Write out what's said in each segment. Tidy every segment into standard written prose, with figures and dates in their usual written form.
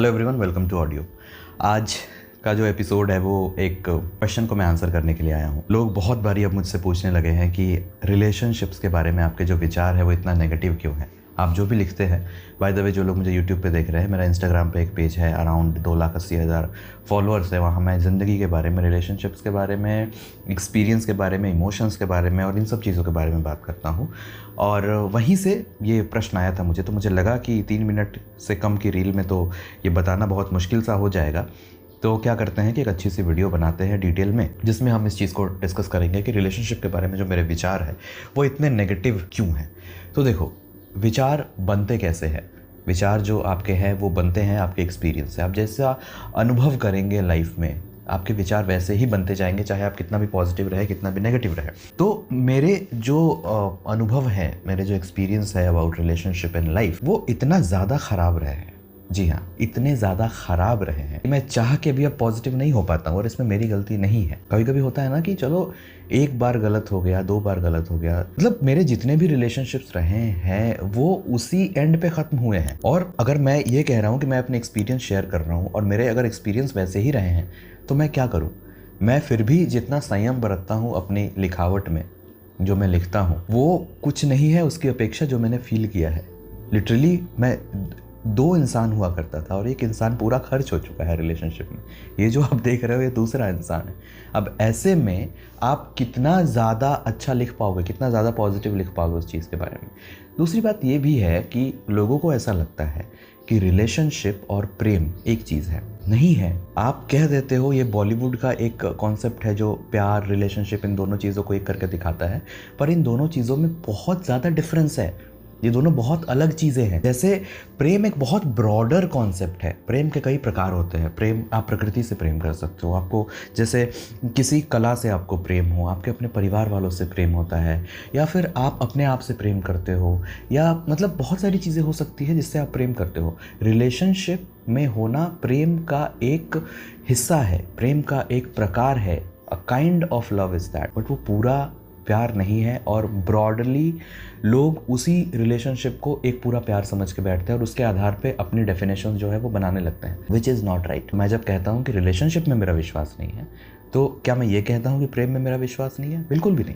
Hello everyone, welcome to audio. आज का जो एपिसोड है वो एक क्वेश्चन को मैं आंसर करने के लिए आया हूँ। लोग बहुत बारी अब मुझसे पूछने लगे हैं कि रिलेशनशिप्स के बारे में आपके जो विचार है वो इतना नेगेटिव क्यों है। आप जो भी लिखते हैं, बाय द वे जो लोग मुझे यूट्यूब पे देख रहे हैं, मेरा इंस्टाग्राम पे एक पेज है, अराउंड 2,80,000 फॉलोअर्स है। वहाँ मैं ज़िंदगी के बारे में, रिलेशनशिप्स के बारे में, एक्सपीरियंस के बारे में, इमोशंस के बारे में और इन सब चीज़ों के बारे में बात करता हूँ। और वहीं से ये प्रश्न आया था मुझे, तो मुझे लगा कि 3 मिनट से कम की रील में तो ये बताना बहुत मुश्किल सा हो जाएगा। तो क्या करते हैं कि एक अच्छी सी वीडियो बनाते हैं डिटेल में, जिसमें हम इस चीज़ को डिस्कस करेंगे कि रिलेशनशिप के बारे में जो मेरे विचार है वो इतने नेगेटिव क्यों हैं। तो देखो, विचार बनते कैसे हैं। विचार जो आपके हैं वो बनते हैं आपके एक्सपीरियंस से। आप जैसा अनुभव करेंगे लाइफ में, आपके विचार वैसे ही बनते जाएंगे, चाहे आप कितना भी पॉजिटिव रहे, कितना भी नेगेटिव रहे। तो मेरे जो अनुभव है, मेरे जो एक्सपीरियंस है अबाउट रिलेशनशिप एंड लाइफ, वो इतना ज़्यादा ख़राब रहे हैं। जी हाँ, इतने ज़्यादा ख़राब रहे हैं कि मैं चाह के भी अब पॉजिटिव नहीं हो पाता हूँ। और इसमें मेरी गलती नहीं है। कभी कभी होता है ना कि चलो एक बार गलत हो गया, 2 बार गलत हो गया, मतलब मेरे जितने भी रिलेशनशिप्स रहे हैं वो उसी एंड पे ख़त्म हुए हैं। और अगर मैं ये कह रहा हूँ कि मैं अपने एक्सपीरियंस शेयर कर रहा हूँ और मेरे अगर एक्सपीरियंस वैसे ही रहे हैं, तो मैं क्या करूँ। मैं फिर भी जितना संयम बरतता हूँ अपनी लिखावट में, जो मैं लिखता हूँ, वो कुछ नहीं है उसकी अपेक्षा जो मैंने फील किया है। लिटरली मैं 2 इंसान हुआ करता था और एक इंसान पूरा खर्च हो चुका है रिलेशनशिप में। ये जो आप देख रहे हो ये दूसरा इंसान है। अब ऐसे में आप कितना ज़्यादा अच्छा लिख पाओगे, कितना ज़्यादा पॉजिटिव लिख पाओगे उस चीज़ के बारे में। दूसरी बात ये भी है कि लोगों को ऐसा लगता है कि रिलेशनशिप और प्रेम एक चीज़ है। नहीं है। आप कह देते हो, ये बॉलीवुड का एक कॉन्सेप्ट है जो प्यार, रिलेशनशिप, इन दोनों चीज़ों को एक करके दिखाता है, पर इन दोनों चीज़ों में बहुत ज़्यादा डिफरेंस है। ये दोनों बहुत अलग चीज़ें हैं। जैसे प्रेम एक बहुत ब्रॉडर कॉन्सेप्ट है। प्रेम के कई प्रकार होते हैं। प्रेम, आप प्रकृति से प्रेम कर सकते हो, आपको जैसे किसी कला से आपको प्रेम हो, आपके अपने परिवार वालों से प्रेम होता है, या फिर आप अपने आप से प्रेम करते हो, या मतलब बहुत सारी चीज़ें हो सकती है जिससे आप प्रेम करते हो। रिलेशनशिप में होना प्रेम का एक हिस्सा है, प्रेम का एक प्रकार है। A kind of love is that, but वो पूरा प्यार नहीं है। और ब्रॉडली लोग उसी रिलेशनशिप को एक पूरा प्यार समझ के बैठते हैं और उसके आधार पे अपनी डेफिनेशन जो है वो बनाने लगते हैं, विच इज़ नॉट राइट। मैं जब कहता हूँ कि रिलेशनशिप में मेरा विश्वास नहीं है, तो क्या मैं ये कहता हूँ कि प्रेम में मेरा विश्वास नहीं है? बिल्कुल भी नहीं।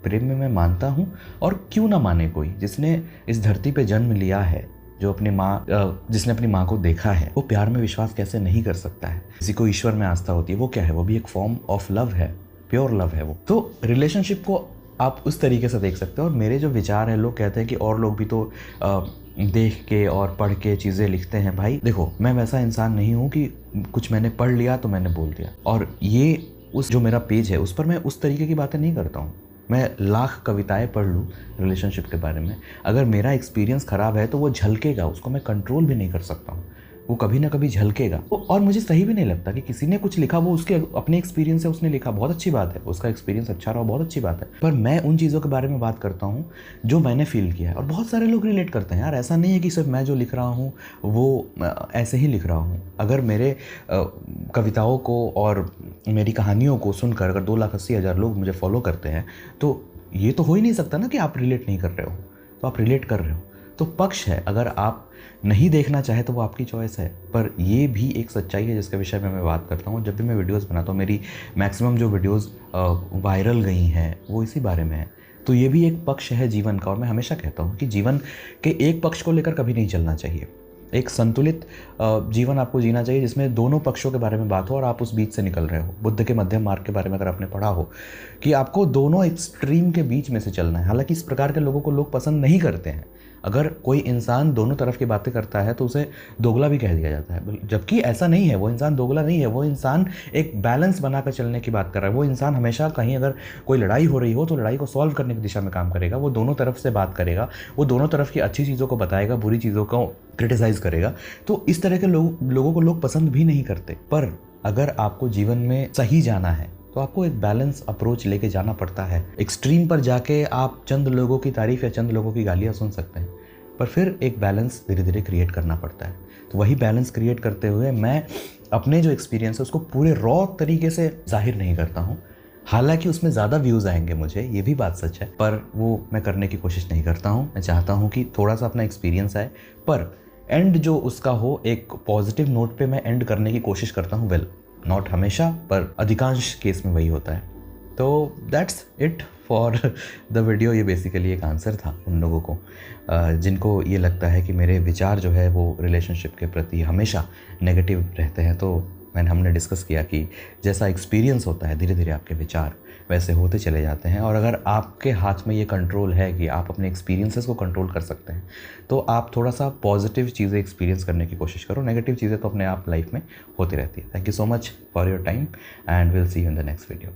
प्रेम में मैं मानता हूँ, और क्यों ना माने कोई जिसने इस धरती पर जन्म लिया है, जो अपनी माँ, जिसने अपनी माँ को देखा है, वो प्यार में विश्वास कैसे नहीं कर सकता है। किसी को ईश्वर में आस्था होती है, वो क्या है? वो भी एक फॉर्म ऑफ लव है, प्योर लव है वो। तो रिलेशनशिप को आप उस तरीके से देख सकते हो। और मेरे जो विचार हैं, लोग कहते हैं कि और लोग भी तो देख के और पढ़ के चीज़ें लिखते हैं। भाई देखो, मैं वैसा इंसान नहीं हूँ कि कुछ मैंने पढ़ लिया तो मैंने बोल दिया। और ये उस जो मेरा पेज है उस पर मैं उस तरीके की बातें नहीं करता हूँ। मैं लाख कविताएं पढ़ लूँ रिलेशनशिप के बारे में, अगर मेरा एक्सपीरियंस ख़राब है तो वो झलकेगा, उसको मैं कंट्रोल भी नहीं कर सकता हूँ, वो कभी ना कभी झलकेगा। और मुझे सही भी नहीं लगता कि किसी ने कुछ लिखा, वो उसके अपने एक्सपीरियंस से उसने लिखा, बहुत अच्छी बात है, उसका एक्सपीरियंस अच्छा रहा, बहुत अच्छी बात है। पर मैं उन चीज़ों के बारे में बात करता हूँ जो मैंने फील किया है। और बहुत सारे लोग रिलेट करते हैं। यार ऐसा नहीं है कि सिर्फ मैं जो लिख रहा हूँ वो ऐसे ही लिख रहा हूँ। अगर मेरे कविताओं को और मेरी कहानियों को सुनकर अगर 2,80,000 लोग मुझे फॉलो करते हैं, तो ये तो हो ही नहीं सकता ना कि आप रिलेट नहीं कर रहे हो। तो आप रिलेट कर रहे हो, तो पक्ष है। अगर आप नहीं देखना चाहे तो वो आपकी चॉइस है। पर ये भी एक सच्चाई है जिसके विषय में मैं बात करता हूँ। जब भी मैं वीडियोस बनाता हूँ, मेरी मैक्सिमम जो वीडियोस वायरल गई हैं वो इसी बारे में है। तो ये भी एक पक्ष है जीवन का। और मैं हमेशा कहता हूँ कि जीवन के एक पक्ष को लेकर कभी नहीं चलना चाहिए। एक संतुलित जीवन आपको जीना चाहिए जिसमें दोनों पक्षों के बारे में बात हो और आप उस बीच से निकल रहे हो। बुद्ध के मध्यम मार्ग के बारे में अगर आपने पढ़ा हो कि आपको दोनों एक्सट्रीम के बीच में से चलना है। हालांकि इस प्रकार के लोगों को लोग पसंद नहीं करते हैं। अगर कोई इंसान दोनों तरफ की बातें करता है तो उसे दोगला भी कह दिया जाता है, जबकि ऐसा नहीं है। वो इंसान दोगला नहीं है, वो इंसान एक बैलेंस बनाकर चलने की बात कर रहा है। वो इंसान हमेशा कहीं अगर कोई लड़ाई हो रही हो तो लड़ाई को सॉल्व करने की दिशा में काम करेगा। वो दोनों तरफ से बात करेगा, वो दोनों तरफ की अच्छी चीज़ों को बताएगा, बुरी चीज़ों को क्रिटिसाइज करेगा। तो इस तरह के लोगों को लोग पसंद भी नहीं करते। पर अगर आपको जीवन में सही जाना है तो आपको एक बैलेंस अप्रोच लेके जाना पड़ता है। एक्सट्रीम पर जाके आप चंद लोगों की तारीफ या चंद लोगों की गालियाँ सुन सकते हैं, पर फिर एक बैलेंस धीरे धीरे क्रिएट करना पड़ता है। तो वही बैलेंस क्रिएट करते हुए मैं अपने जो एक्सपीरियंस है उसको पूरे रॉ तरीके से जाहिर नहीं करता हूँ। हालांकि उसमें ज़्यादा व्यूज़ आएंगे मुझे, ये भी बात सच है, पर वो मैं करने की कोशिश नहीं करता हूँ। मैं चाहता हूँ कि थोड़ा सा अपना एक्सपीरियंस आए, पर एंड जो उसका हो एक पॉजिटिव नोट पे मैं एंड करने की कोशिश करता हूँ। वेल, नॉट हमेशा, पर अधिकांश केस में वही होता है। तो that's it for the video. ये बेसिकली एक आंसर था उन लोगों को जिनको ये लगता है कि मेरे विचार जो है वो रिलेशनशिप के प्रति हमेशा नेगेटिव रहते हैं। तो हमने डिस्कस किया कि जैसा एक्सपीरियंस होता है, धीरे धीरे आपके विचार वैसे होते चले जाते हैं। और अगर आपके हाथ में ये कंट्रोल है कि आप अपने एक्सपीरियंसेस को कंट्रोल कर सकते हैं, तो आप थोड़ा सा पॉजिटिव चीज़ें एक्सपीरियंस करने की कोशिश करो। नेगेटिव चीज़ें तो अपने आप लाइफ में होती रहती है। Thank you so much for your time and will see you in the next video.